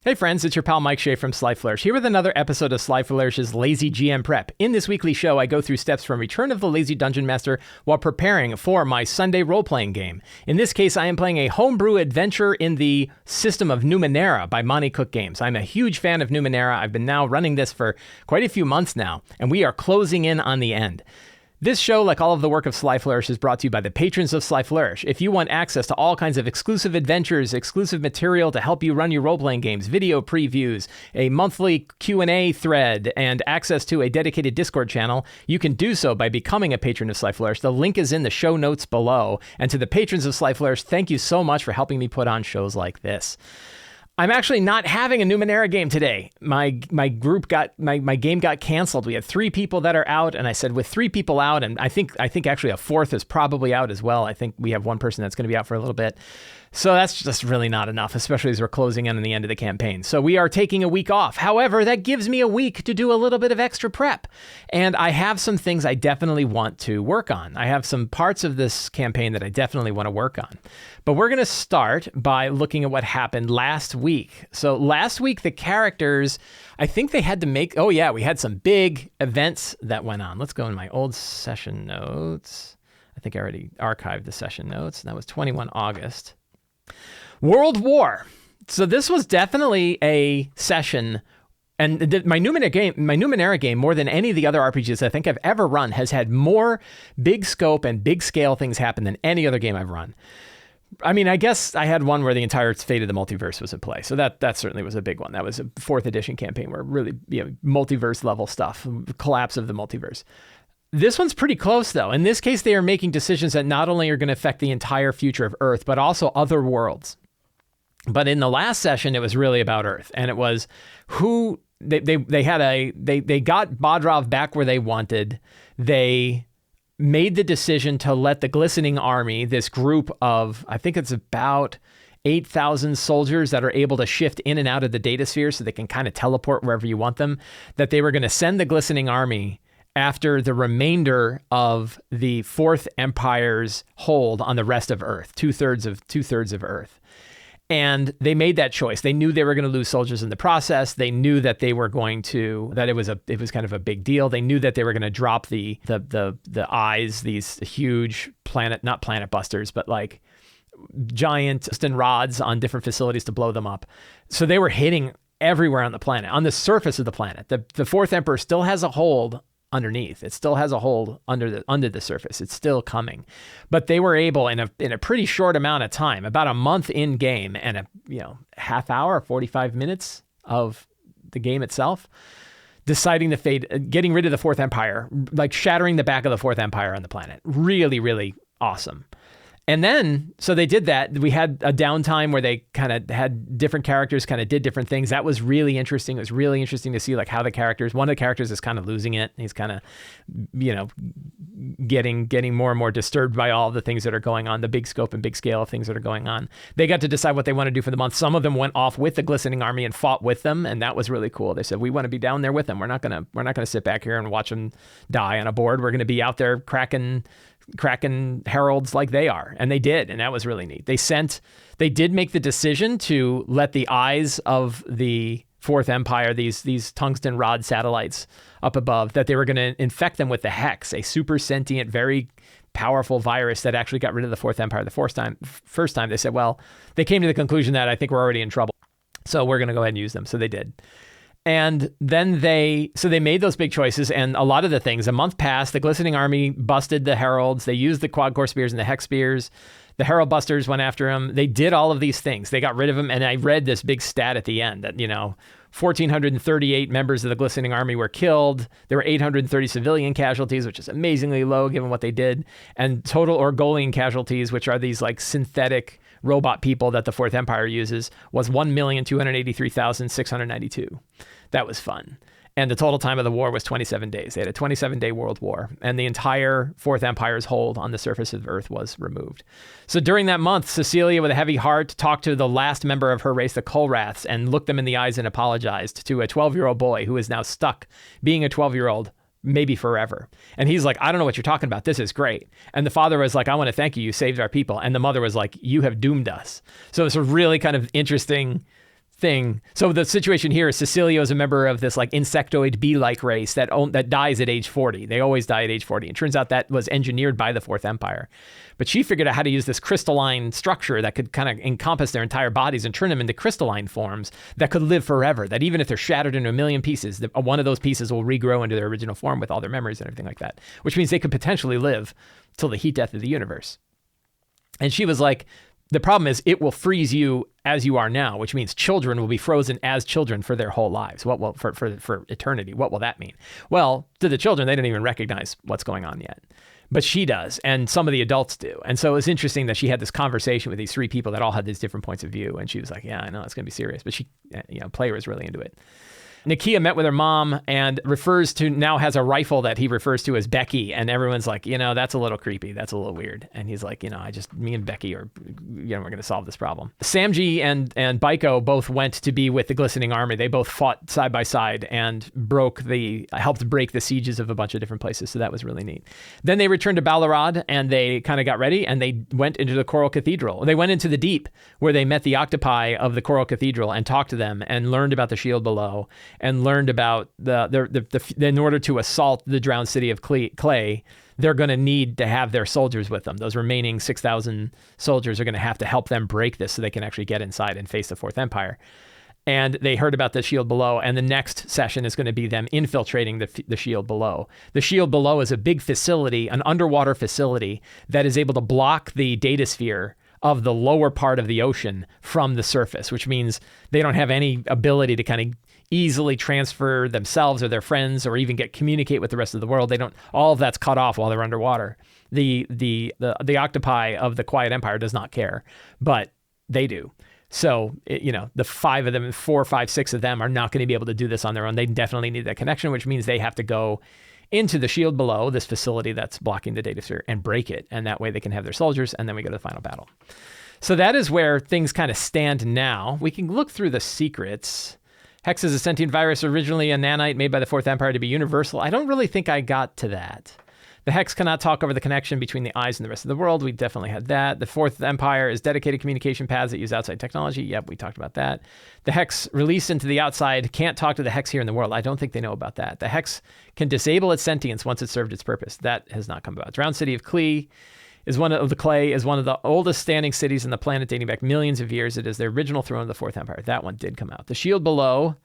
Hey friends, it's your pal Mike Shea from Sly Flourish, here with another episode of Sly Flourish's Lazy GM Prep. In this weekly show, I go through steps from Return of the Lazy Dungeon Master while preparing for my Sunday role-playing game. In this case, I am playing a homebrew adventure in the system of Numenera by Monte Cook Games. I'm a huge fan of Numenera. I've been now running this for quite a few months now, and we are closing in on the end. This show, like all of the work of Sly Flourish, is brought to you by the patrons of Sly Flourish. If you want access to all kinds of exclusive adventures, exclusive material to help you run your role-playing games, video previews, a monthly Q&A thread, and access to a dedicated Discord channel, you can do so by becoming a patron of Sly Flourish. The link is in the show notes below. And to the patrons of Sly Flourish, thank you so much for helping me put on shows like this. I'm actually not having a Numenera game today. My game got canceled. We had 3 people that are out, and I said with 3 people out, and I think actually a 4th is probably out as well. I think we have 1 person that's going to be out for a little bit. So that's just really not enough, especially as we're closing in on the end of the campaign. So we are taking a week off. However, that gives me a week to do a little bit of extra prep. And I have some things I definitely want to work on. I have some parts of this campaign that I definitely want to work on. But we're going to start by looking at what happened last week. So last week, the characters, I think they had to make, we had some big events that went on. Let's go in my old session notes. I think I already archived the session notes. That was 21 August. World War. So this was definitely a session, and my Numenera game, more than any of the other RPGs I think I've ever run, has had more big scope and big scale things happen than any other game I've run. I mean, I guess I had one where the entire fate of the multiverse was in play, so that certainly was a big one. That was a 4th edition campaign where really, multiverse level stuff, collapse of the multiverse. This one's pretty close, though. In this case, they are making decisions that not only are going to affect the entire future of Earth, but also other worlds. But in the last session, it was really about Earth, and it was who they got Bodrov back where they wanted. They made the decision to let the Glistening Army, this group of, I think it's about 8,000 soldiers that are able to shift in and out of the data sphere so they can kind of teleport wherever you want them, that they were going to send the Glistening Army after the remainder of the Fourth Empire's hold on the rest of Earth, two-thirds of Earth. And they made that choice. They knew they were going to lose soldiers in the process. They knew that they were going to, that it was kind of a big deal. They knew that they were going to drop the eyes, these huge not planet busters, but like giant rods on different facilities to blow them up. So they were hitting everywhere on the planet, on the surface of the planet. The Fourth Emperor still has a hold underneath. It still has a hold under the surface. It's still coming. But they were able in a pretty short amount of time, about a month in game and a half hour, 45 minutes of the game itself, deciding the fate, getting rid of the Fourth Empire, like shattering the back of the Fourth Empire on the planet. Really, really awesome. And then, so they did that. We had a downtime where they kind of had different characters kind of did different things. That was really interesting. It was really interesting to see like how one of the characters is kind of losing it. He's kind of, getting more and more disturbed by all the things that are going on, the big scope and big scale of things that are going on. They got to decide what they want to do for the month. Some of them went off with the Glistening Army and fought with them, and that was really cool. They said, we want to be down there with them. We're not gonna sit back here and watch them die on a board. We're going to be out there cracking heralds like they are. And they did, and that was really neat. They did make the decision to let the eyes of the Fourth Empire, these tungsten rod satellites up above, that they were going to infect them with the Hex, a super sentient, very powerful virus that actually got rid of the Fourth Empire the first time. They said, well, they came to the conclusion that I think we're already in trouble, so we're going to go ahead and use them. So they did. And then they made those big choices, and a lot of the things, a month passed, the Glistening Army busted the Heralds, they used the Quad Core Spears and the Hex Spears, the Herald Busters went after them, they did all of these things, they got rid of them, and I read this big stat at the end that, 1,438 members of the Glistening Army were killed, there were 830 civilian casualties, which is amazingly low given what they did, and total Orgolian casualties, which are these like synthetic robot people that the Fourth Empire uses, was 1,283,692. That was fun. And the total time of the war was 27 days. They had a 27-day world war, and the entire Fourth Empire's hold on the surface of Earth was removed. So during that month, Cecilia, with a heavy heart, talked to the last member of her race, the Kolraths, and looked them in the eyes and apologized to a 12-year-old boy who is now stuck being a 12-year-old, maybe forever. And he's like, I don't know what you're talking about. This is great. And the father was like, I want to thank you. You saved our people. And the mother was like, you have doomed us. So it's a really kind of interesting thing. So the situation here is Cecilio is a member of this like insectoid bee-like race that dies at age 40. They always die at age 40. It turns out that was engineered by the Fourth Empire. But she figured out how to use this crystalline structure that could kind of encompass their entire bodies and turn them into crystalline forms that could live forever, that even if they're shattered into a million pieces, one of those pieces will regrow into their original form with all their memories and everything like that, which means they could potentially live till the heat death of the universe. And she was like, the problem is it will freeze you as you are now, which means children will be frozen as children for their whole lives. What will for eternity? What will that mean? Well, to the children, they don't even recognize what's going on yet. But she does, and some of the adults do. And so it's interesting that she had this conversation with these three people that all had these different points of view. And she was like, yeah, I know it's going to be serious. But she, Player was really into it. Nakia met with her mom and now has a rifle that he refers to as Becky. And everyone's like, that's a little creepy. That's a little weird. And he's like, me and Becky we're going to solve this problem. Samji and Baiko both went to be with the Glistening Army. They both fought side by side and helped break the sieges of a bunch of different places. So that was really neat. Then they returned to Ballarod and they kind of got ready and they went into the Coral Cathedral. They went into the deep where they met the octopi of the Coral Cathedral and talked to them and learned about the shield below. And learned about in order to assault the drowned city of Clay, they're going to need to have their soldiers with them. Those remaining 6,000 soldiers are going to have to help them break this so they can actually get inside and face the Fourth Empire. And they heard about the shield below, and the next session is going to be them infiltrating the shield below. The shield below is a big facility, an underwater facility that is able to block the datasphere of the lower part of the ocean from the surface, which means they don't have any ability to kind of easily transfer themselves or their friends or even communicate with the rest of the world. All of that's cut off while they're underwater. The octopi of the Quiet Empire does not care, but they do. So, the 5 of them, 4, 5, 6 of them are not going to be able to do this on their own. They definitely need that connection, which means they have to go into the shield below, this facility that's blocking the datasphere, and break it. And that way they can have their soldiers, and then we go to the final battle. So that is where things kind of stand now. We can look through the secrets. Hex is a sentient virus, originally a nanite made by the Fourth Empire to be universal. I don't really think I got to that. The Hex cannot talk over the connection between the eyes and the rest of the world. We definitely had that. The Fourth Empire is dedicated communication paths that use outside technology. Yep, we talked about that. The Hex released into the outside can't talk to the Hex here in the world. I don't think they know about that. The Hex can disable its sentience once it's served its purpose. That has not come about. Drowned City of Clay is one of the oldest standing cities on the planet, dating back millions of years. It is the original throne of the Fourth Empire. That one did come out. The shield below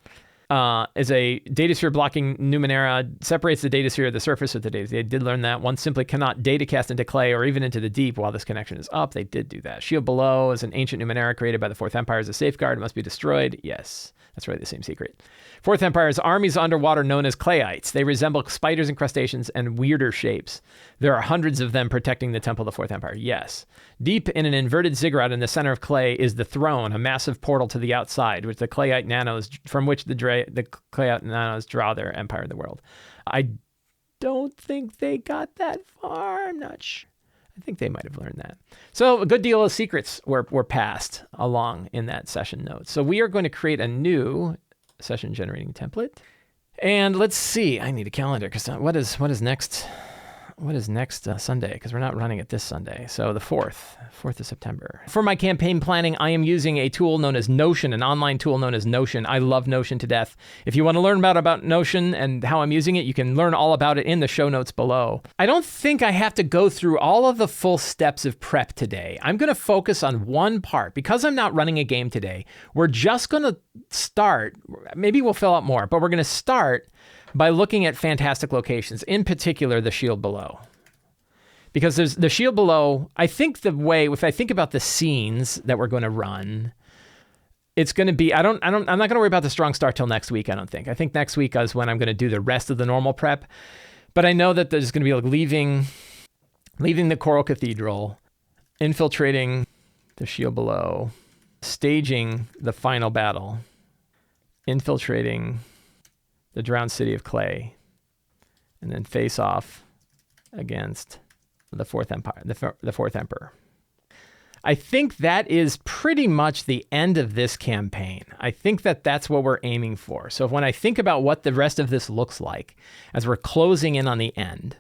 is a datasphere blocking Numenera, separates the datasphere of the surface of the data. They did learn that. One simply cannot datacast into Clay or even into the deep while this connection is up. They did do that. Shield below is an ancient Numenera created by the Fourth Empire as a safeguard. It must be destroyed. Yes, that's really the same secret. Fourth Empire's armies underwater known as Clayites. They resemble spiders and crustaceans and weirder shapes. There are hundreds of them protecting the temple of the Fourth Empire. Yes. Deep in an inverted ziggurat in the center of Clay is the throne, a massive portal to the outside, which the Clayite nanos, from which the Clayite nanos draw their empire in the world. I don't think they got that far. I'm not sure. I think they might have learned that. So a good deal of secrets were passed along in that session notes. So we are going to create a new session generating template. And let's see. I need a calendar because what is next? What is next Sunday? Because we're not running it this Sunday. So the 4th of September. For my campaign planning, I am using a tool known as Notion, an online tool known as Notion. I love Notion to death. If you want to learn about Notion and how I'm using it, you can learn all about it in the show notes below. I don't think I have to go through all of the full steps of prep today. I'm going to focus on one part. Because I'm not running a game today, we're just going to start. Maybe we'll fill out more, but we're going to start by looking at fantastic locations, in particular the shield below. Because there's the shield below, I think if I think about the scenes that we're going to run, it's going to be, I'm not going to worry about the strong start till next week, I don't think. I think next week is when I'm going to do the rest of the normal prep. But I know that there's going to be like leaving the Coral Cathedral, infiltrating the shield below, staging the final battle, infiltrating the drowned city of Clay, and then face off against the Fourth Empire, the Fourth Emperor. I think that is pretty much the end of this campaign. I think that's what we're aiming for. So when I think about what the rest of this looks like, as we're closing in on the end,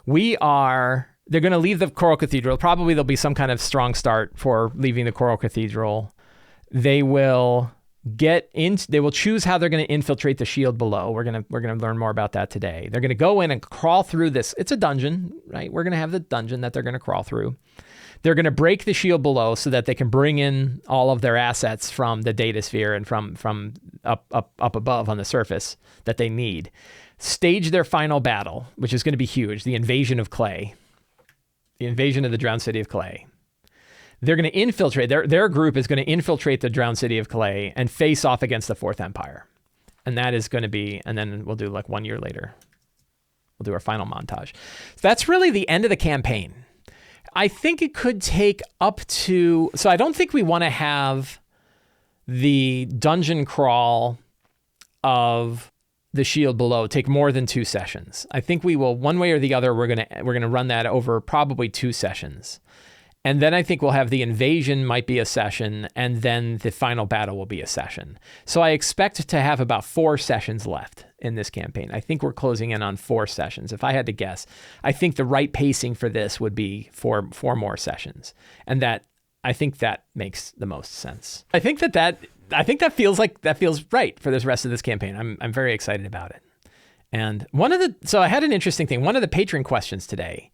they're going to leave the Coral Cathedral. Probably there'll be some kind of strong start for leaving the Coral Cathedral. They will they will choose how they're going to infiltrate the shield below. We're going to learn more about that today. They're going to go in and crawl through this. It's a dungeon, right? We're going to have the dungeon that they're going to crawl through. They're going to break the shield below so that they can bring in all of their assets from the data sphere and from up above on the surface that they need. Stage their final battle, which is going to be huge, the invasion of Clay. The invasion of the drowned city of Clay. They're going to infiltrate, their group is going to infiltrate the drowned city of Clay and face off against the Fourth Empire. And that is going to be, and then we'll do like 1 year later, we'll do our final montage. So that's really the end of the campaign. I think it could take up to, so I don't think we want to have the dungeon crawl of the shield below take more than 2 sessions. I think we will, one way or the other, we're going to run that over probably 2 sessions. And then I think we'll have the invasion might be a session, and then the final battle will be a session. So I expect to have about 4 sessions left in this campaign. I think we're closing in on 4 sessions. If I had to guess, I think the right pacing for this would be 4 more sessions. And I think that makes the most sense. I think that feels right for this rest of this campaign. I'm very excited about it. And so I had an interesting thing. One of the patron questions today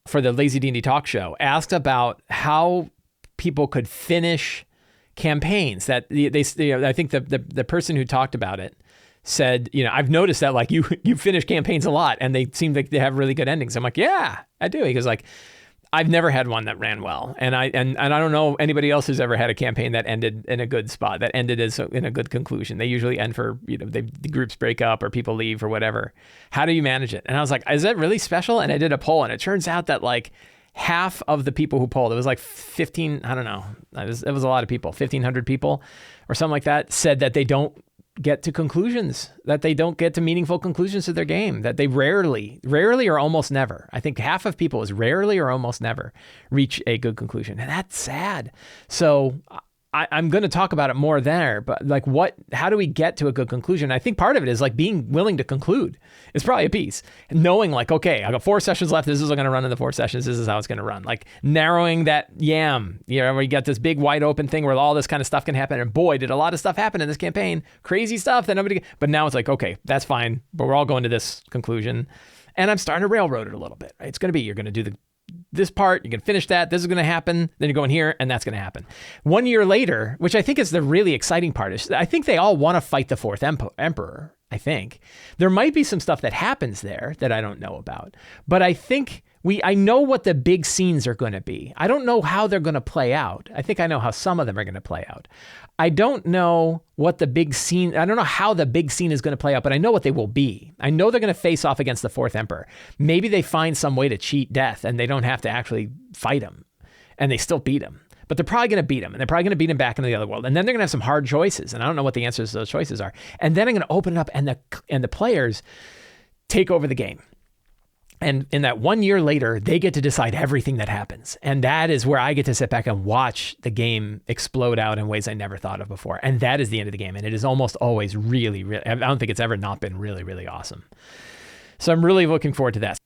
for the Lazy D&D Talk Show asked about how people could finish campaigns. That I think the person who talked about it said, I've noticed that like you finish campaigns a lot and they seem like they have really good endings. I'm like, yeah, I do. He goes like, I've never had one that ran well. And I don't know anybody else who's ever had a campaign that ended in a good spot, that ended in a good conclusion. They usually end for, the groups break up or people leave or whatever. How do you manage it? And I was like, is that really special? And I did a poll and it turns out that like half of the people who polled, it was like 15, I don't know. It was a lot of people, 1,500 people or something like that, said that they don't get to conclusions, that they don't get to meaningful conclusions to their game, that they rarely or almost never, I think half of people is rarely or almost never reach a good conclusion. And that's sad. So I'm going to talk about it more there, but like how do we get to a good conclusion? I think part of it is like being willing to conclude is probably a piece. And knowing like, okay, I got 4 sessions left. This is going to run in the 4 sessions. This is how it's going to run. Like narrowing that yam, where you got this big wide open thing where all this kind of stuff can happen. And boy, did a lot of stuff happen in this campaign. Crazy stuff that but now it's like, okay, that's fine. But we're all going to this conclusion. And I'm starting to railroad it a little bit. Right? It's going to be, you're going to do this part, you can finish that, this is going to happen, then you're going here, and that's going to happen. 1 year later, which I think is the really exciting part, is I think they all want to fight the Fourth Emperor, I think. There might be some stuff that happens there that I don't know about, but I think I know what the big scenes are going to be. I don't know how they're going to play out. I think I know how some of them are going to play out. I don't know what the big scene, I don't know how the big scene is going to play out, but I know what they will be. I know they're going to face off against the Fourth Emperor. Maybe they find some way to cheat death and they don't have to actually fight him and they still beat him. But they're probably going to beat him, and they're probably going to beat him back into the other world. And then they're going to have some hard choices, and I don't know what the answers to those choices are. And then I'm going to open it up, and the players take over the game. And in that 1 year later, they get to decide everything that happens. And that is where I get to sit back and watch the game explode out in ways I never thought of before. And that is the end of the game. And it is almost always really, really, I don't think it's ever not been really, really awesome. So I'm really looking forward to that.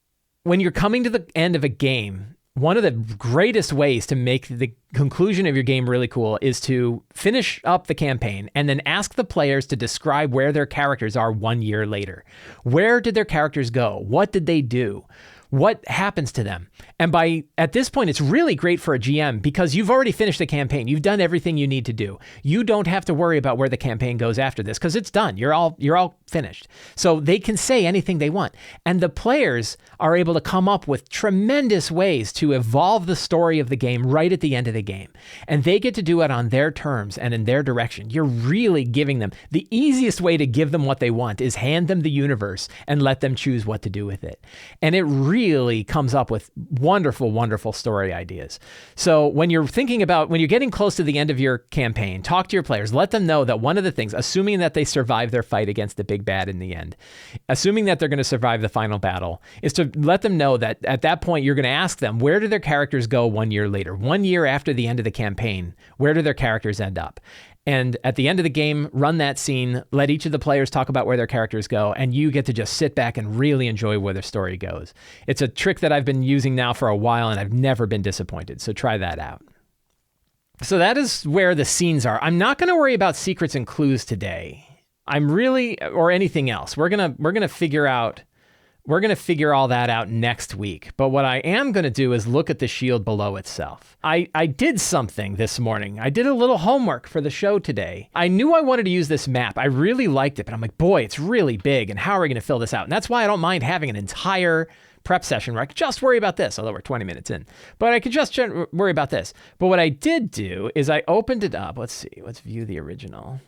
When you're coming to the end of a game, one of the greatest ways to make the conclusion of your game really cool is to finish up the campaign and then ask the players to describe where their characters are 1 year later. Where did their characters go? What did they do? What happens to them? And at this point, it's really great for a GM because you've already finished the campaign. You've done everything you need to do. You don't have to worry about where the campaign goes after this because it's done. You're all finished. So they can say anything they want. And the players are able to come up with tremendous ways to evolve the story of the game right at the end of the game. And they get to do it on their terms and in their direction. You're really giving them, the easiest way to give them what they want is hand them the universe and let them choose what to do with it. And it really comes up with wonderful, wonderful story ideas. So when you're getting close to the end of your campaign, talk to your players, let them know that one of the things, assuming that they survive their fight against the big bad in the end, assuming that they're going to survive the final battle, is to let them know that at that point, you're going to ask them, where do their characters go 1 year later? 1 year after the end of the campaign, where do their characters end up? And at the end of the game, run that scene, let each of the players talk about where their characters go, and you get to just sit back and really enjoy where their story goes. It's a trick that I've been using now for a while, and I've never been disappointed, so try that out. So that is where the scenes are. I'm not going to worry about secrets and clues today. Or anything else. We're going to figure all that out next week. But what I am going to do is look at the shield below itself. I did something this morning. I did a little homework for the show today. I knew I wanted to use this map. I really liked it, but I'm like, boy, it's really big. And how are we going to fill this out? And that's why I don't mind having an entire prep session where I could just worry about this, although we're 20 minutes in. But I could just worry about this. But what I did do is I opened it up. Let's see. Let's view the original.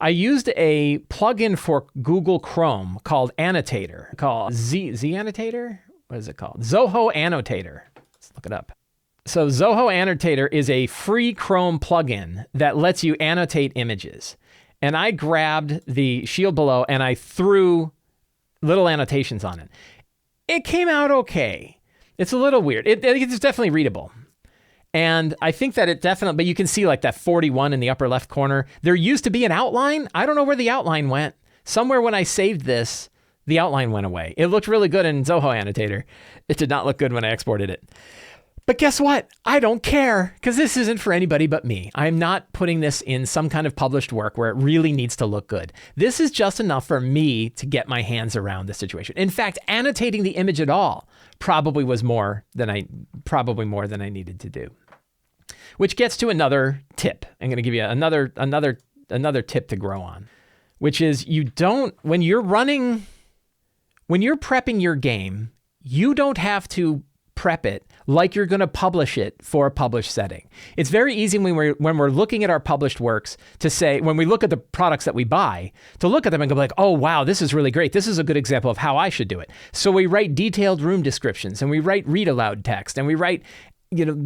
I used a plugin for Google Chrome called Annotator, called Z Annotator? What is it called? Zoho Annotator. Let's look it up. So Zoho Annotator is a free Chrome plugin that lets you annotate images. And I grabbed the shield below and I threw little annotations on it. It came out okay. It's a little weird. It's definitely readable. And I think that it definitely, but you can see like that 41 in the upper left corner. There used to be an outline. I don't know where the outline went. Somewhere when I saved this, the outline went away. It looked really good in Zoho Annotator. It did not look good when I exported it. But guess what? I don't care, because this isn't for anybody but me. I'm not putting this in some kind of published work where it really needs to look good. This is just enough for me to get my hands around the situation. In fact, annotating the image at all probably was more than I needed to do. Which gets to another tip. I'm going to give you another tip to grow on, which is when you're prepping your game, you don't have to prep it like you're going to publish it for a published setting. It's very easy when we're looking at our published works to say, when we look at the products that we buy, to look at them and go like, oh, wow, this is really great. This is a good example of how I should do it. So we write detailed room descriptions and we write read aloud text and we write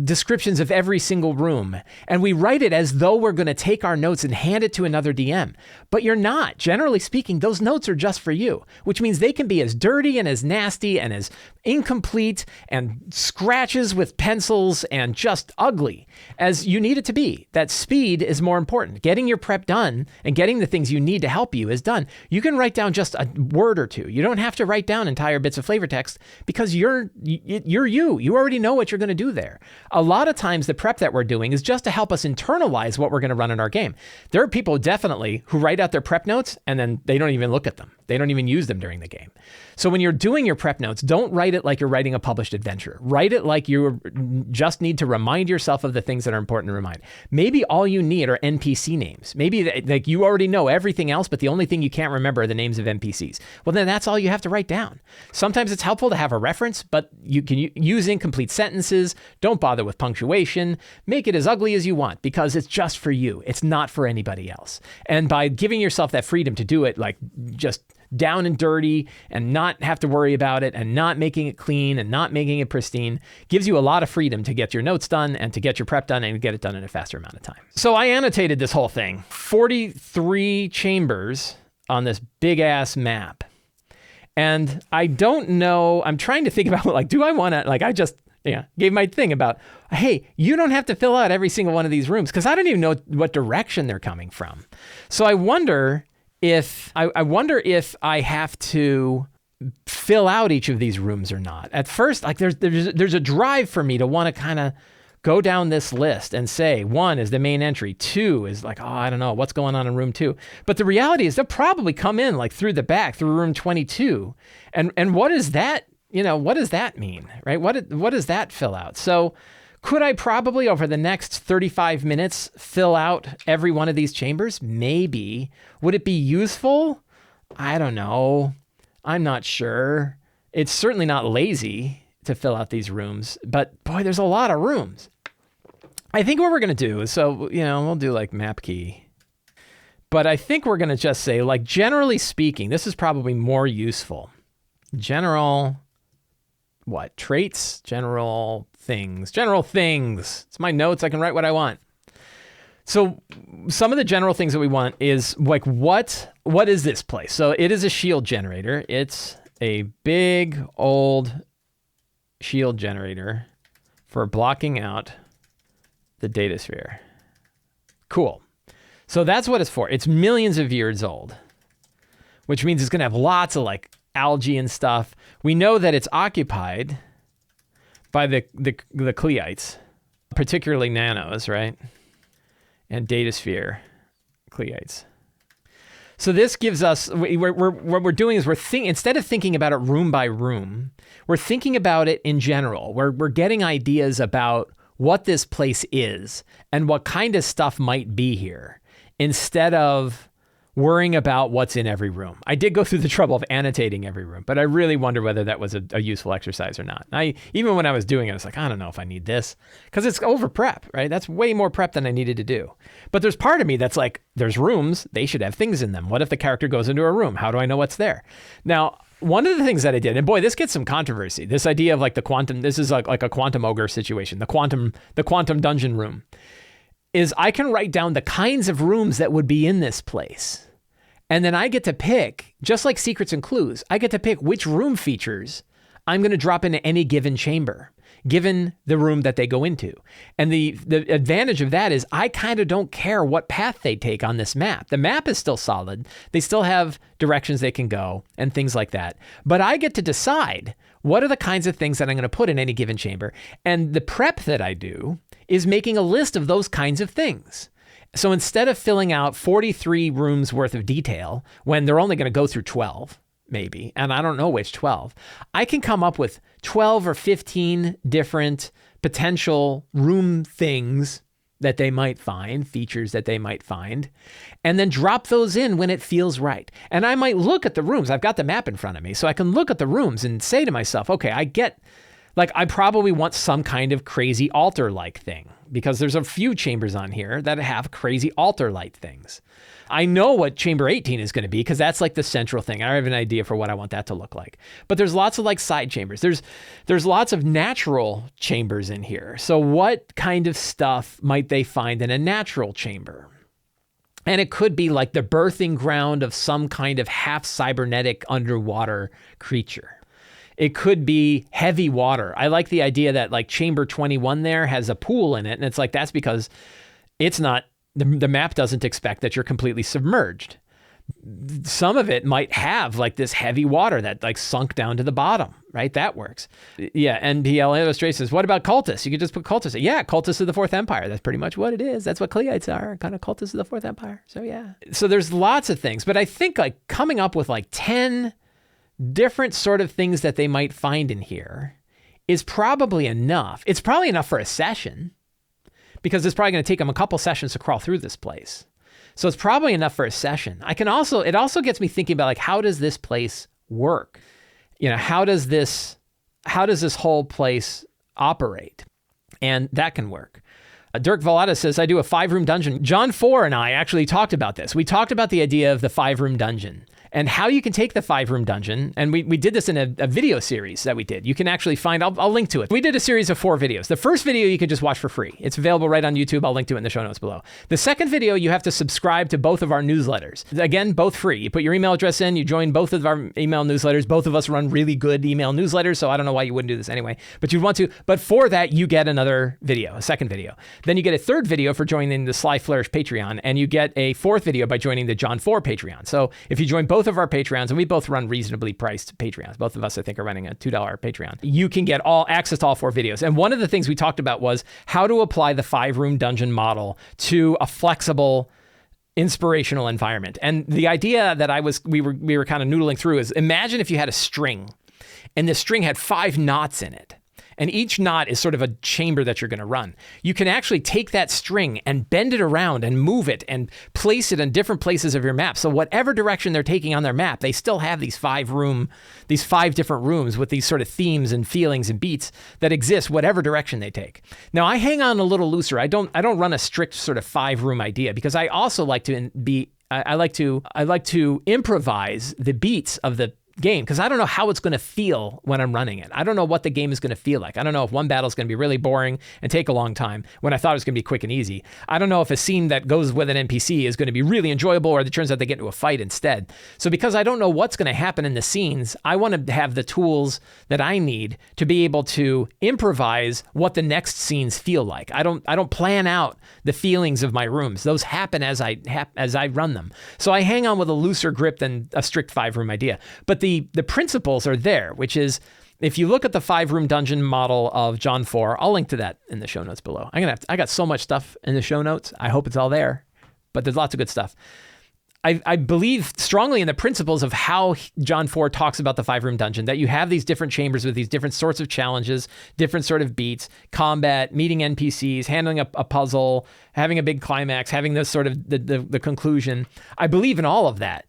descriptions of every single room. And we write it as though we're going to take our notes and hand it to another DM. But you're not. Generally speaking, those notes are just for you, which means they can be as dirty and as nasty and as incomplete and scratches with pencils and just ugly as you need it to be. That speed is more important. Getting your prep done and getting the things you need to help you is done. You can write down just a word or two. You don't have to write down entire bits of flavor text because you're you. You already know what you're going to do there. A lot of times the prep that we're doing is just to help us internalize what we're going to run in our game. There are people definitely who write out their prep notes and then they don't even look at them. They don't even use them during the game. So when you're doing your prep notes, don't write it like you're writing a published adventure. Write it like you just need to remind yourself of the things that are important to remind. Maybe all you need are NPC names. Maybe like you already know everything else, but the only thing you can't remember are the names of NPCs. Well, then that's all you have to write down. Sometimes it's helpful to have a reference, but you can use incomplete sentences. Don't bother with punctuation. Make it as ugly as you want because it's just for you. It's not for anybody else. And by giving yourself that freedom to do it, like just down and dirty and not have to worry about it and not making it clean and not making it pristine, gives you a lot of freedom to get your notes done and to get your prep done and get it done in a faster amount of time. So I annotated this whole thing, 43 chambers on this big ass map. And I don't know, I'm trying to think about like, do I want to, like I just gave my thing about, hey, you don't have to fill out every single one of these rooms because I don't even know what direction they're coming from. So I wonder if I have to fill out each of these rooms or not. At first, like there's a drive for me to want to kind of go down this list and say 1 is the main entry, 2 is like, oh, I don't know what's going on in room 2. But the reality is they'll probably come in like through the back, through room 22. And what is that? What does that mean, right? What does that fill out? So could I probably over the next 35 minutes fill out every one of these chambers? Maybe. Would it be useful? I don't know. I'm not sure. It's certainly not lazy to fill out these rooms, but boy, there's a lot of rooms. I think what we're going to do is, we'll do like map key, but I think we're going to just say, like, generally speaking, this is probably more useful. General, what? Traits, general things. It's my notes. I can write what I want. So some of the general things that we want is like, what is this place? So it is a shield generator. It's a big old shield generator for blocking out the data sphere. Cool. So that's what it's for. It's millions of years old, which means it's going to have lots of like algae and stuff. We know that it's occupied by the Cleites. particularly nanos, right? And datasphere cleites. So this gives us, what we're doing is instead of thinking about it room by room, we're thinking about it in general. We're getting ideas about what this place is and what kind of stuff might be here, instead of worrying about what's in every room. I did go through the trouble of annotating every room, but I really wonder whether that was a useful exercise or not. Even when I was doing it, I was like, I don't know if I need this, because it's over prep, right? That's way more prep than I needed to do. But there's part of me that's like, there's rooms, they should have things in them. What if the character goes into a room? How do I know what's there? Now, one of the things that I did, and boy, this gets some controversy, this idea of like the quantum, this is like a quantum ogre situation, the quantum dungeon room, is I can write down the kinds of rooms that would be in this place. And then I get to pick, just like secrets and clues, I get to pick which room features I'm going to drop into any given chamber, given the room that they go into. And the advantage of that is I kind of don't care what path they take on this map. The map is still solid. They still have directions they can go and things like that. But I get to decide what are the kinds of things that I'm going to put in any given chamber. And the prep that I do is making a list of those kinds of things. So instead of filling out 43 rooms worth of detail when they're only going to go through 12, maybe, and I don't know which 12, I can come up with 12 or 15 different potential room things that they might find, features that they might find, and then drop those in when it feels right. And I might look at the rooms. I've got the map in front of me, so I can look at the rooms and say to myself, okay, I probably want some kind of crazy altar-like thing, because there's a few chambers on here that have crazy altar-like things. I know what chamber 18 is going to be, because that's like the central thing. I have an idea for what I want that to look like. But there's lots of like side chambers. There's lots of natural chambers in here. So what kind of stuff might they find in a natural chamber? And it could be like the birthing ground of some kind of half cybernetic underwater creature. It could be heavy water. I like the idea that like chamber 21 there has a pool in it. And it's like, that's because it's not, the map doesn't expect that you're completely submerged. Some of it might have like this heavy water that like sunk down to the bottom, right? That works. Yeah, NPL Illustrates says, what about cultists? You could just put cultists. Yeah, cultists of the Fourth Empire. That's pretty much what it is. That's what Cleites are, kind of cultists of the Fourth Empire. So yeah. So there's lots of things, but I think like coming up with like 10 different sort of things that they might find in here is probably enough. It's probably enough for a session, because it's probably going to take them a couple sessions to crawl through this place. So it's probably enough for a session. It also gets me thinking about like, how does this place work? You know, how does this whole place operate? And that can work. Dirk Valada says, I do a 5-room dungeon. John 4 and I actually talked about this. We talked about the idea of the 5-room dungeon and how you can take the 5-room dungeon. And we did this in a video series that we did. You can actually find, I'll link to it. We did a series of 4 videos. The first video you can just watch for free. It's available right on YouTube. I'll link to it in the show notes below. The second video, you have to subscribe to both of our newsletters. Again, both free. You put your email address in, you join both of our email newsletters. Both of us run really good email newsletters, so I don't know why you wouldn't do this anyway, but you'd want to. But for that, you get another video, a second video. Then you get a third video for joining the Sly Flourish Patreon, and you get a fourth video by joining the John 4 Patreon. So if you join both of our Patreons, and we both run reasonably priced Patreons, both of us I think are running a $2 Patreon, you can get access to all 4 videos. And one of the things we talked about was how to apply the 5-room dungeon model to a flexible, inspirational environment. And the idea that we were kind of noodling through is, imagine if you had a string, and the string had 5 knots in it. And each knot is sort of a chamber that you're going to run. You can actually take that string and bend it around and move it and place it in different places of your map. So whatever direction they're taking on their map, they still have these 5 different rooms with these sort of themes and feelings and beats that exist whatever direction they take. Now I hang on a little looser. I don't run a strict sort of 5-room idea, because I also like to I like to improvise the beats of the game, because I don't know how it's going to feel when I'm running it. I don't know what the game is going to feel like. I don't know if one battle is going to be really boring and take a long time when I thought it was going to be quick and easy. I don't know if a scene that goes with an NPC is going to be really enjoyable, or it turns out they get into a fight instead. So because I don't know what's going to happen in the scenes, I want to have the tools that I need to be able to improvise what the next scenes feel like. I don't plan out the feelings of my rooms. Those happen as I run them. So I hang on with a looser grip than a strict 5-room idea. But the principles are there, which is If you look at the 5-room dungeon model of John 4, I'll link to that in the show notes below. I got so much stuff in the show notes. I hope it's all there, but there's lots of good stuff. I believe strongly in the principles of how John 4 talks about the 5-room dungeon, that you have these different chambers with these different sorts of challenges, different sort of beats, combat, meeting NPCs, handling a puzzle, having a big climax, having this sort of the conclusion. I believe in all of that.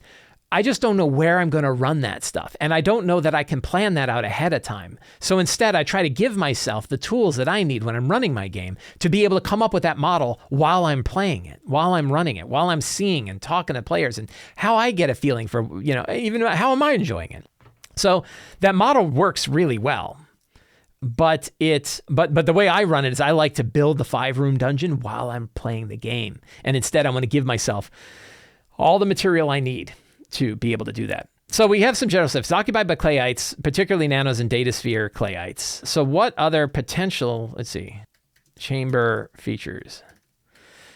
I just don't know where I'm going to run that stuff. And I don't know that I can plan that out ahead of time. So instead, I try to give myself the tools that I need when I'm running my game to be able to come up with that model while I'm playing it, while I'm running it, while I'm seeing and talking to players and how I get a feeling for, even how am I enjoying it. So that model works really well. But the way I run it is I like to build the 5-room dungeon while I'm playing the game. And instead, I want to give myself all the material I need to be able to do that. So we have some general stuff. It's occupied by clayites, particularly nanos and datasphere clayites. So what other potential, let's see, chamber features?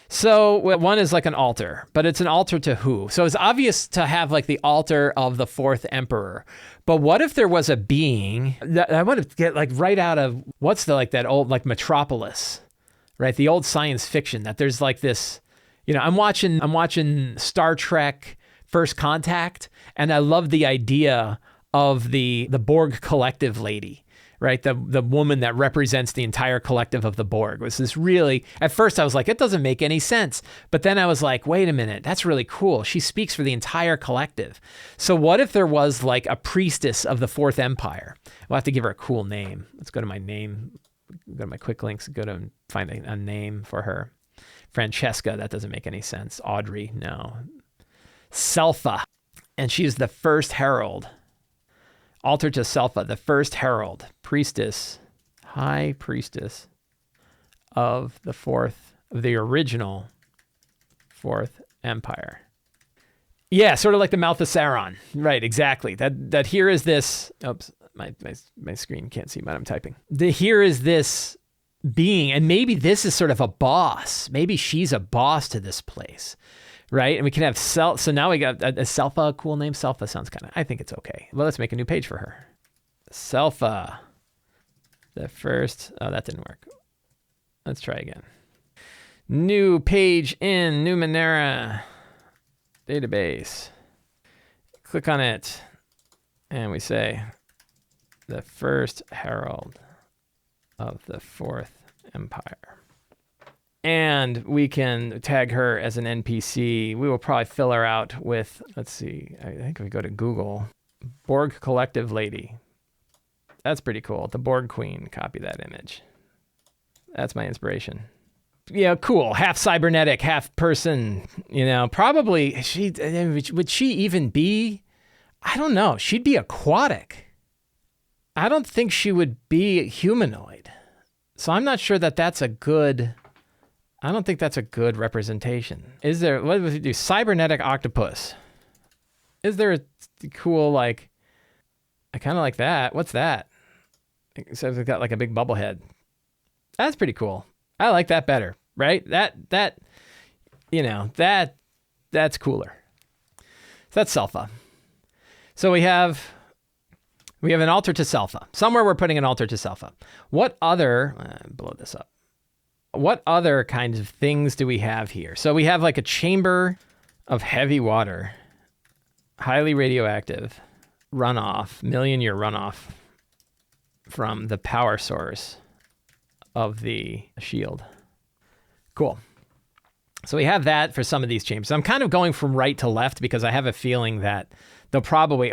So one is like an altar, but it's an altar to who? So it's obvious to have like the altar of the 4th emperor. But what if there was a being that I want to get like right out of what's that old like Metropolis, right? The old science fiction that there's like this, I'm watching Star Trek First Contact, and I love the idea of the Borg collective lady, right? The woman that represents the entire collective of the Borg. It was this really, at first I was like, it doesn't make any sense. But then I was like, wait a minute, that's really cool. She speaks for the entire collective. So what if there was like a priestess of the 4th Empire? We'll have to give her a cool name. Let's go to my name, go to my quick links, go to find a name for her. Francesca, that doesn't make any sense. Audrey, no. Selpha, and she's the first herald. Altar to Selpha, the first herald, priestess, high priestess of the original 4th Empire. Yeah, sort of like the mouth of Sauron. Right, exactly. That here is this, oops, my screen can't see what I'm typing. Here is this being, and maybe this is sort of a boss. Maybe she's a boss to this place. Right? And we can have so now we got a Selpha, a cool name. Selpha sounds I think it's okay. Well, let's make a new page for her. Selpha. The first, that didn't work. Let's try again. New page in Numenera database. Click on it. And we say, the first herald of the 4th Empire. And we can tag her as an NPC. We will probably fill her out with, let's see, I think if we go to Google, Borg Collective Lady. That's pretty cool. The Borg Queen, copy that image. That's my inspiration. Yeah, cool. Half cybernetic, half person, probably would she even be, I don't know. She'd be aquatic. I don't think she would be humanoid. So I'm not sure that's a good... I don't think that's a good representation. Is there, what would you do? Cybernetic octopus. Is there a cool, I kind of like that. What's that? It says it's got like a big bubble head. That's pretty cool. I like that better, right? That's cooler. So that's Selpha. So we have an altar to Selpha. Somewhere we're putting an altar to Selpha. What other, blow this up. What other kinds of things do we have here? So we have like a chamber of heavy water, highly radioactive runoff, million-year runoff from the power source of the shield. Cool. So we have that for some of these chambers. I'm kind of going from right to left because I have a feeling that they'll probably,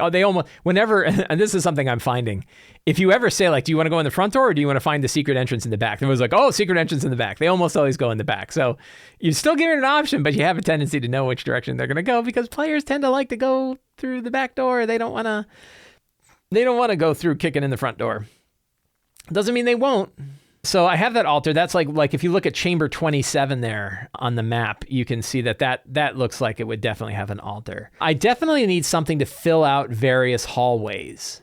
whenever, and this is something I'm finding, if you ever say do you want to go in the front door or do you want to find the secret entrance in the back? Everyone's like, oh, secret entrance in the back. They almost always go in the back. So you still give it an option, but you have a tendency to know which direction they're going to go because players tend to like to go through the back door. They don't want to go through kicking in the front door. Doesn't mean they won't. So I have that altar. That's like if you look at chamber 27 there on the map, you can see that looks like it would definitely have an altar. I definitely need something to fill out various hallways.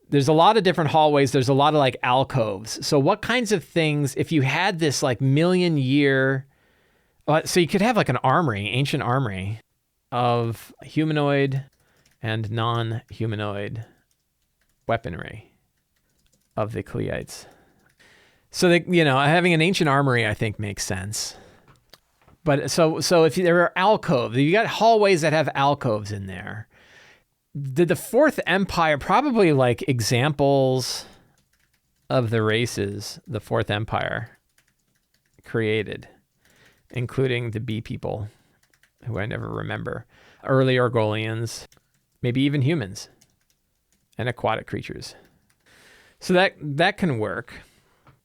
There's a lot of different hallways. There's a lot of alcoves. So what kinds of things, if you had this million year, so you could have an armory, ancient armory of humanoid and non-humanoid weaponry. of the Kleeites. So having an ancient armory, I think, makes sense. But so if there are alcoves, you got hallways that have alcoves in there. Did the Fourth Empire, probably like examples of the races the Fourth Empire created, including the bee people, who I never remember, early Argolians, maybe even humans, and aquatic creatures. So that can work.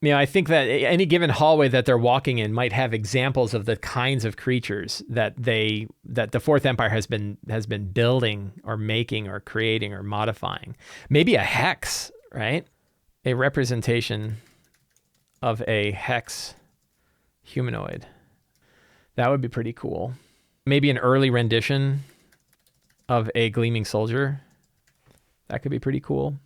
I think that any given hallway that they're walking in might have examples of the kinds of creatures that the Fourth Empire has been building or making or creating or modifying. Maybe a hex, right? A representation of a hex humanoid. That would be pretty cool. Maybe an early rendition of a gleaming soldier. That could be pretty cool.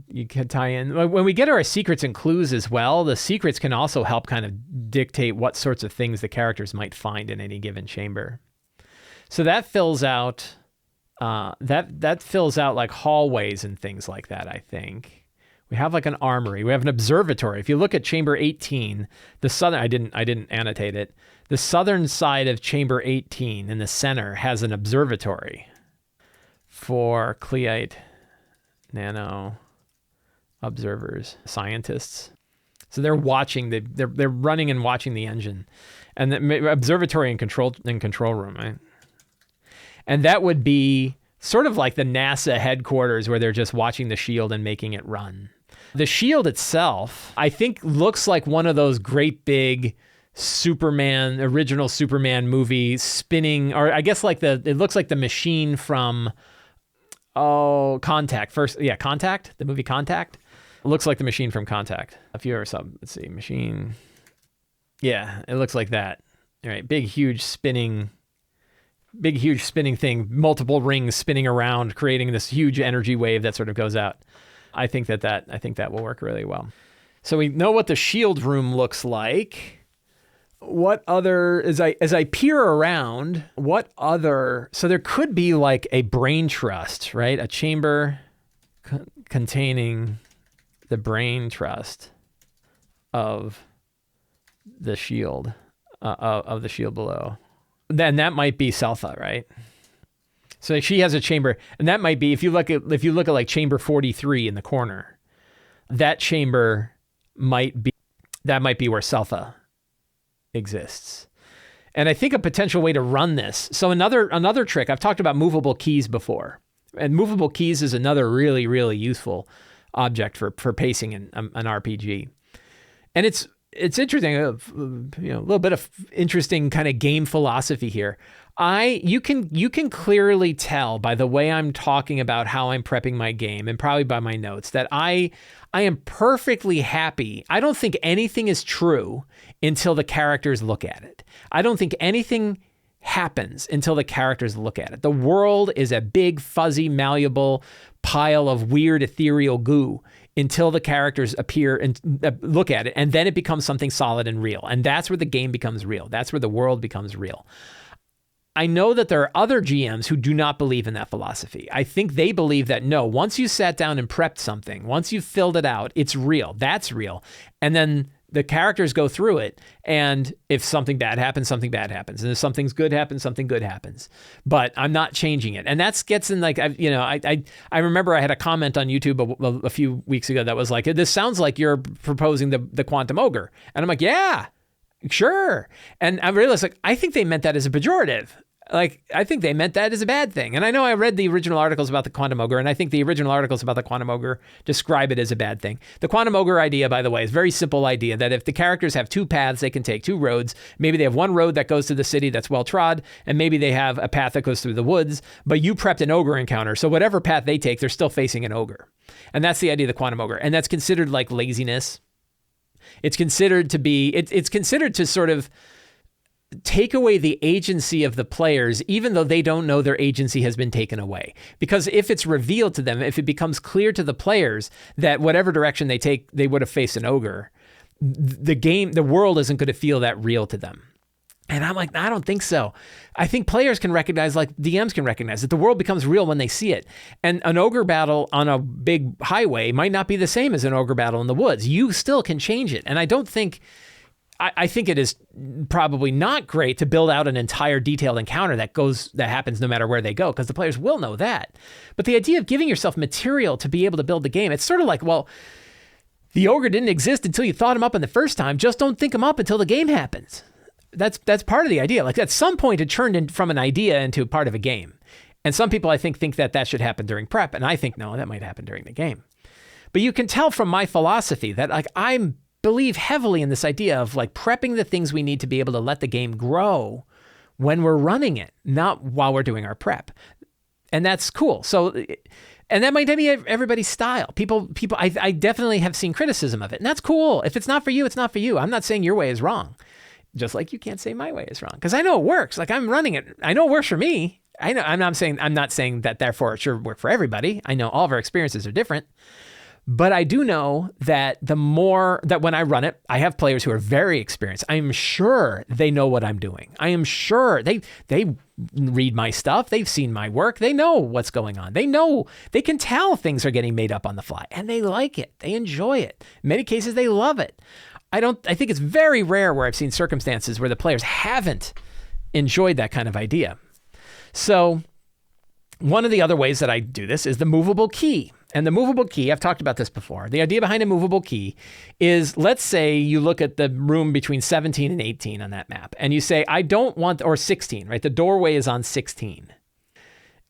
You could tie in. When we get our secrets and clues as well, the secrets can also help kind of dictate what sorts of things the characters might find in any given chamber. So that fills out that fills out like hallways and things like that, I think. We have like an armory. We have an observatory. If you look at chamber 18, the southern, I didn't annotate it. The southern side of chamber 18 in the center has an observatory for Kleeite nano observers, scientists. So they're watching, they're running and watching the engine, and the observatory and control room, right? And that would be sort of like the NASA headquarters where they're just watching the shield and making it run. The shield itself, I think, looks like one of those great big original Superman movie spinning, or I guess it looks like the machine from Contact. Contact, the movie Contact. It looks like the machine from Contact. If you ever saw, let's see, machine. Yeah, it looks like that. All right, big, huge spinning thing, multiple rings spinning around, creating this huge energy wave that sort of goes out. I think that will work really well. So we know what the shield room looks like. What other, as I peer around, so there could be like a brain trust, right? A chamber containing the brain trust of the shield, of the shield below. Then that might be Seltha, right? So she has a chamber, and that might be, if you look at like chamber 43 in the corner, that chamber might be where Seltha exists. And I think a potential way to run this. So another trick, I've talked about movable keys before, and movable keys is another really, really useful object for pacing an RPG. And it's interesting, a little bit of interesting kind of game philosophy here. You can clearly tell by the way I'm talking about how I'm prepping my game, and probably by my notes, that I am perfectly happy. I don't think anything is true until the characters look at it. I don't think anything happens until the characters look at it. The world is a big, fuzzy, malleable pile of weird, ethereal goo until the characters appear and look at it, and then it becomes something solid and real. And that's where the game becomes real. That's where the world becomes real. I know that there are other GMs who do not believe in that philosophy. I think they believe that, no, once you sat down and prepped something, once you've filled it out, it's real. That's real. And then the characters go through it, and if something bad happens, something bad happens. And if something's good happens, something good happens. But I'm not changing it. And that gets in like, I remember I had a comment on YouTube a few weeks ago that was like, this sounds like you're proposing the quantum ogre. And I'm like, yeah, sure. And I realized, like, I think they meant that as a pejorative. Like, I think they meant that as a bad thing. And I know I read the original articles about the quantum ogre, and I think the original articles about the quantum ogre describe it as a bad thing. The quantum ogre idea, by the way, is a very simple idea that if the characters have two paths, they can take two roads. Maybe they have one road that goes to the city that's well trod, and maybe they have a path that goes through the woods, but you prepped an ogre encounter. So whatever path they take, they're still facing an ogre. And that's the idea of the quantum ogre. And that's considered like laziness. It's considered to be, it's considered to sort of take away the agency of the players, even though they don't know their agency has been taken away. Because if it's revealed to them, if it becomes clear to the players that whatever direction they take, they would have faced an ogre, the world isn't going to feel that real to them. And I'm like, I don't think so. I think players can recognize, like DMs can recognize, that the world becomes real when they see it. And an ogre battle on a big highway might not be the same as an ogre battle in the woods. You still can change it. And I don't think, I think it is probably not great to build out an entire detailed encounter that happens no matter where they go, because the players will know that. But the idea of giving yourself material to be able to build the game, it's sort of like, well, the ogre didn't exist until you thought him up in the first time. Just don't think him up until the game happens. That's part of the idea. Like at some point it turned in from an idea into part of a game. And some people I think that should happen during prep. And I think, no, that might happen during the game. But you can tell from my philosophy that like I believe heavily in this idea of like prepping the things we need to be able to let the game grow when we're running it, not while we're doing our prep. And that's cool. So, and that might be everybody's style. People, I definitely have seen criticism of it. And that's cool. If it's not for you, it's not for you. I'm not saying your way is wrong. Just like you can't say my way is wrong, because I know it works. Like I'm running it. I know it works for me. I know. I'm not saying that therefore it should work for everybody. I know all of our experiences are different, but I do know that that when I run it, I have players who are very experienced. I am sure they know what I'm doing. I am sure they read my stuff. They've seen my work. They know what's going on. They can tell things are getting made up on the fly, and they like it. They enjoy it. In many cases, they love it. I think it's very rare where I've seen circumstances where the players haven't enjoyed that kind of idea. So one of the other ways that I do this is the movable key. And the movable key, I've talked about this before. The idea behind a movable key is, let's say you look at the room between 17 and 18 on that map, and you say, I don't want, or 16, right? The doorway is on 16.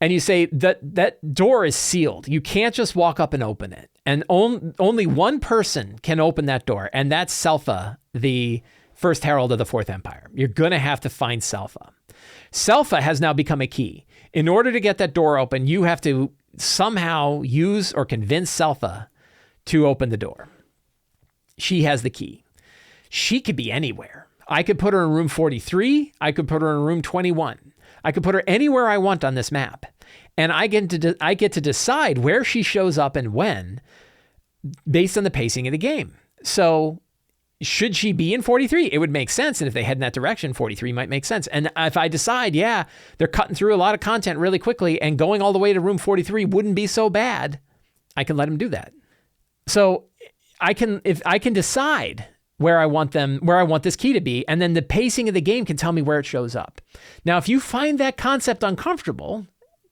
And you say that door is sealed. You can't just walk up and open it. And only one person can open that door, and that's Selpha, the first herald of the Fourth Empire. You're going to have to find Selpha. Selpha has now become a key. In order to get that door open, you have to somehow use or convince Selpha to open the door. She has the key. She could be anywhere. I could put her in room 43. I could put her in room 21. I could put her anywhere I want on this map. And I get to decide where she shows up and when based on the pacing of the game. So should she be in 43? It would make sense. And if they head in that direction, 43 might make sense. And if I decide, yeah, they're cutting through a lot of content really quickly and going all the way to room 43 wouldn't be so bad, I can let them do that. So if I can decide where I want this key to be, and then the pacing of the game can tell me where it shows up. Now, if you find that concept uncomfortable,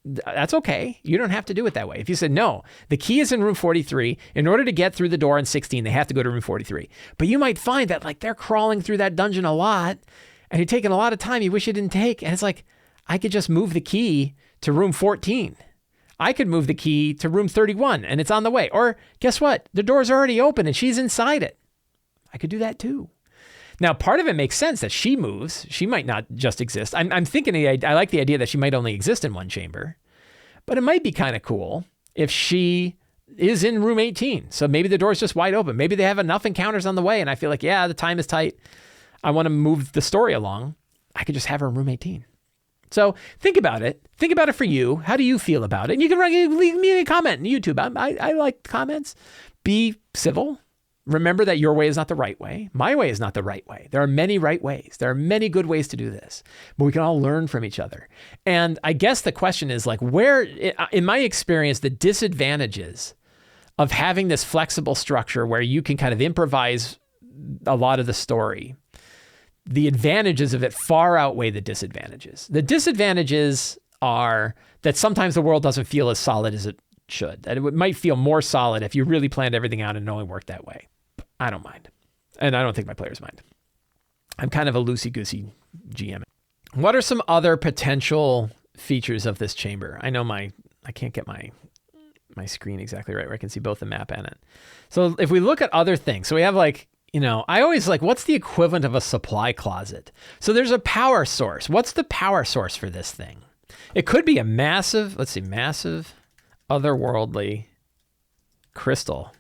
that's okay. You don't have to do it that way. If you said, no, the key is in room 43. In order to get through the door in 16, they have to go to room 43. But you might find that like they're crawling through that dungeon a lot and you're taking a lot of time you wish you didn't take. And it's like, I could just move the key to room 14. I could move the key to room 31 and it's on the way. Or guess what? The door's already open and she's inside it. I could do that too. Now, part of it makes sense that she moves. She might not just exist. I'm thinking, I like the idea that she might only exist in one chamber, but it might be kind of cool if she is in room 18. So maybe the door's just wide open. Maybe they have enough encounters on the way and I feel like, yeah, the time is tight. I want to move the story along. I could just have her in room 18. So think about it. Think about it for you. How do you feel about it? And you can leave me a comment on YouTube. I like comments. Be civil. Remember that your way is not the right way. My way is not the right way. There are many right ways. There are many good ways to do this, but we can all learn from each other. And I guess the question is like, where, in my experience, the disadvantages of having this flexible structure where you can kind of improvise a lot of the story, the advantages of it far outweigh the disadvantages. The disadvantages are that sometimes the world doesn't feel as solid as it should, that it might feel more solid if you really planned everything out and it only worked that way. I don't mind. And I don't think my players mind. I'm kind of a loosey-goosey GM. What are some other potential features of this chamber? I know I can't get my screen exactly right where I can see both the map and it. So if we look at other things, so we have like, I always like, what's the equivalent of a supply closet? So there's a power source. What's the power source for this thing? It could be a massive otherworldly crystal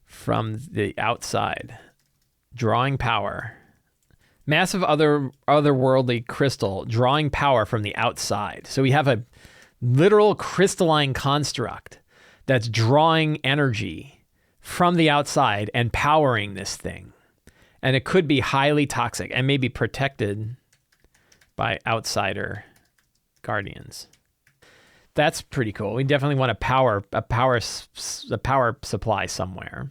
from the outside, drawing power. Massive otherworldly crystal drawing power from the outside. So we have a literal crystalline construct that's drawing energy from the outside and powering this thing. And it could be highly toxic and maybe protected by outsider guardians. That's pretty cool. We definitely want a power supply somewhere.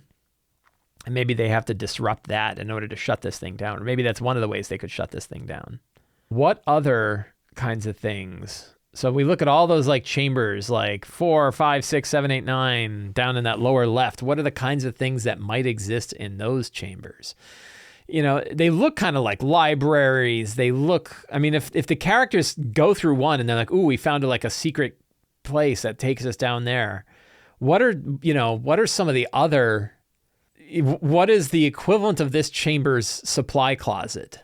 And maybe they have to disrupt that in order to shut this thing down. Or maybe that's one of the ways they could shut this thing down. What other kinds of things? So we look at all those like chambers, like 4, 5, 6, 7, 8, 9, down in that lower left. What are the kinds of things that might exist in those chambers? You know, they look kind of like libraries. They look, I mean, if the characters go through one and they're like, ooh, we found like a secret place that takes us down there. What are some of the other, what is the equivalent of this chamber's supply closet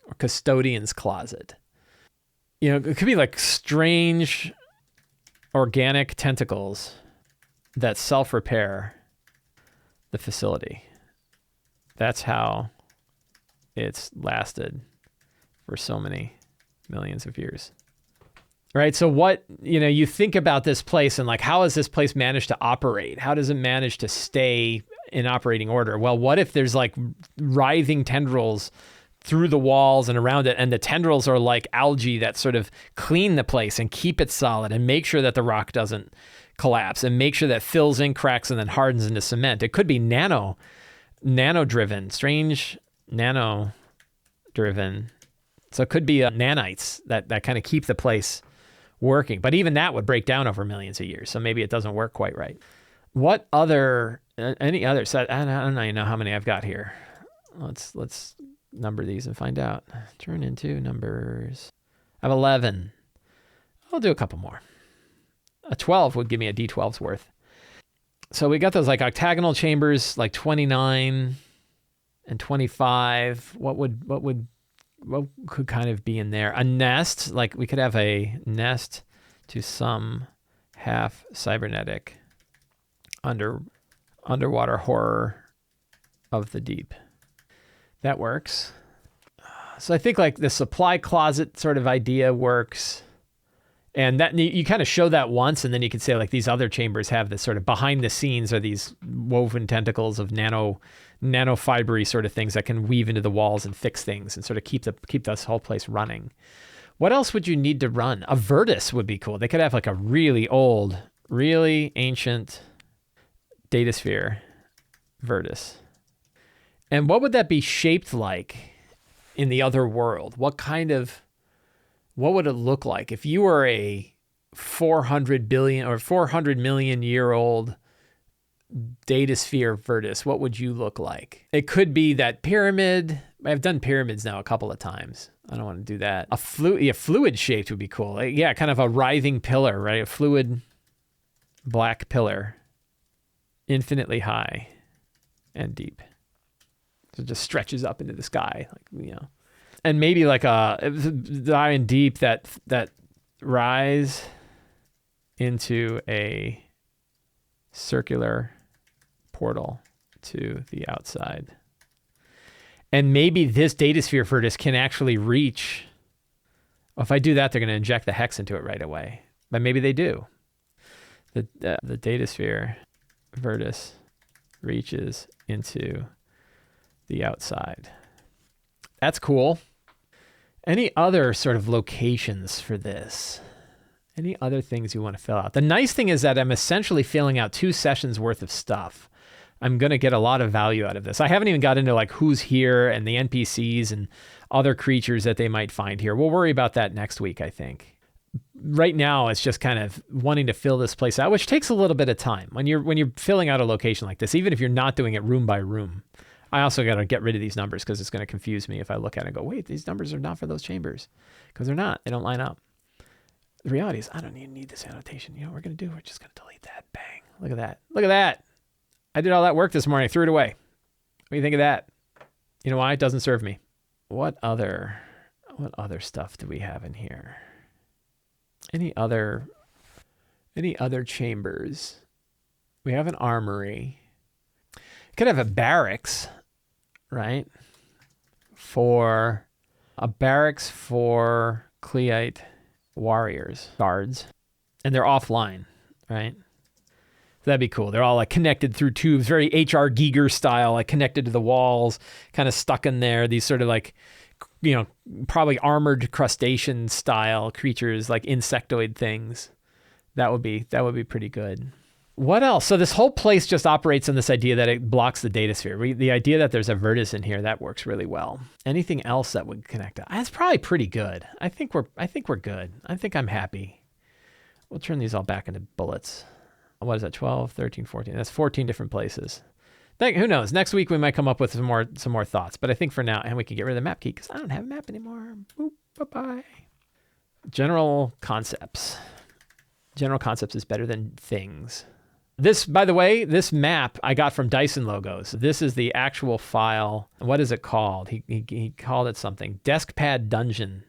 or custodian's closet? You know, it could be like strange organic tentacles that self-repair the facility. That's how it's lasted for so many millions of years. Right? So what, you think about this place and like, how has this place managed to operate? How does it manage to stay in operating order? Well, what if there's like writhing tendrils through the walls and around it, and the tendrils are like algae that sort of clean the place and keep it solid and make sure that the rock doesn't collapse and make sure that fills in cracks and then hardens into cement. It could be nano-driven, strange nano-driven. So it could be nanites that kind of keep the place working. But even that would break down over millions of years. So maybe it doesn't work quite right. What other, any other set? I don't even know how many I've got here. Let's number these and find out. Turn into numbers. I have 11. I'll do a couple more. A 12 would give me a D12's worth. So we got those like octagonal chambers, like 29 and 25. What could kind of be in there? A nest, like we could have a nest to some half cybernetic underwater horror of the deep. That works. So I think like the supply closet sort of idea works. And that you kind of show that once, and then you can say like these other chambers have this sort of behind the scenes or these woven tentacles of nanofibery sort of things that can weave into the walls and fix things and sort of keep this whole place running. What else would you need to run? A Virtus would be cool. They could have like a really old, really ancient datasphere Virtus. And what would that be shaped like in the other world? What would it look like if you were a 400 billion or 400 million year old datasphere Virtus? What would you look like? It could be that pyramid. I've done pyramids now a couple of times. I don't want to do that. A fluid shaped would be cool. Like, yeah, kind of a writhing pillar, right? A fluid black pillar, infinitely high and deep. So it just stretches up into the sky, and maybe like a high and deep that rise into a circular portal to the outside. And maybe this datasphere Virtus can actually reach. Well, if I do that, they're going to inject the hex into it right away. But maybe they do. The datasphere Virtus reaches into the outside. That's cool. Any other sort of locations for this? Any other things you want to fill out? The nice thing is that I'm essentially filling out 2 sessions worth of stuff. I'm going to get a lot of value out of this. I haven't even got into like who's here and the NPCs and other creatures that they might find here. We'll worry about that next week, I think. Right now, it's just kind of wanting to fill this place out, which takes a little bit of time. When you're filling out a location like this, even if you're not doing it room by room, I also got to get rid of these numbers because it's going to confuse me if I look at it and go, wait, these numbers are not for those chambers, because they're not. They don't line up. The reality is I don't even need this annotation. You know what we're going to do? We're just going to delete that. Bang. Look at that. Look at that. I did all that work this morning. I threw it away. What do you think of that? You know why? It doesn't serve me. What other stuff do we have in here? Any other chambers? We have an armory. Could have a barracks, right? For Kleite warriors, guards, and they're offline, right? That'd be cool. They're all like connected through tubes, very H.R. Giger style, like connected to the walls, kind of stuck in there. These sort of like probably armored crustacean style creatures, like insectoid things. That would be pretty good. What else? So this whole place just operates on this idea that it blocks the data sphere. The idea that there's a vertex in here, that works really well. Anything else that would connect? That's probably pretty good. I think we're good. I think I'm happy. We'll turn these all back into bullets. What is that? 12, 13, 14. That's 14 different places. Who knows? Next week we might come up with some more thoughts. But I think for now, and we can get rid of the map key because I don't have a map anymore. Boop, bye-bye. General concepts. General concepts is better than things. This, by the way, this map I got from Dyson Logos. This is the actual file. What is it called? He called it something. Deskpad Dungeon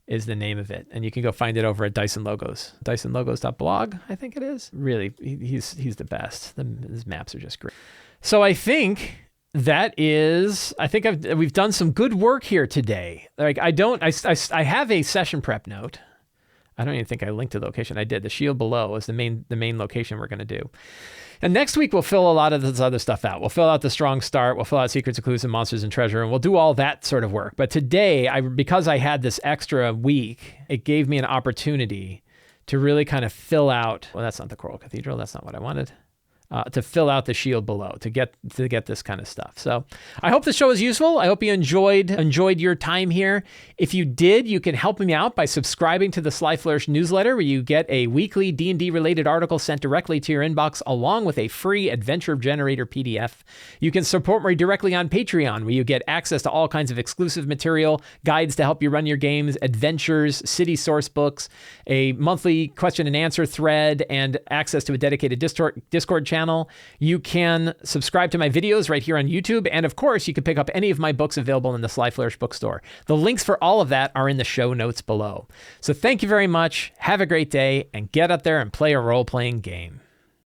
is the name of it. And you can go find it over at Dyson Logos. DysonLogos.blog, I think it is. Really, he's the best. His maps are just great. So I think we've done some good work here today. Like I have a session prep note. I don't even think I linked to the location. I did. The shield below is the main location we're going to do. And next week, we'll fill a lot of this other stuff out. We'll fill out the strong start. We'll fill out secrets, clues, and monsters and treasure. And we'll do all that sort of work. But today, because I had this extra week, it gave me an opportunity to really kind of fill out. Well, that's not the Coral Cathedral. That's not what I wanted. To fill out the shield below, to get this kind of stuff. So I hope the show was useful. I hope you enjoyed your time here. If you did, you can help me out by subscribing to the Sly Flourish newsletter, where you get a weekly D&D related article sent directly to your inbox, along with a free Adventure Generator PDF. You can support me directly on Patreon, where you get access to all kinds of exclusive material, guides to help you run your games, adventures, city source books, a monthly question and answer thread, and access to a dedicated Discord channel. You can subscribe to my videos right here on YouTube. And of course, you can pick up any of my books available in the Sly Flourish bookstore. The links for all of that are in the show notes below. So thank you very much. Have a great day and get up there and play a role-playing game.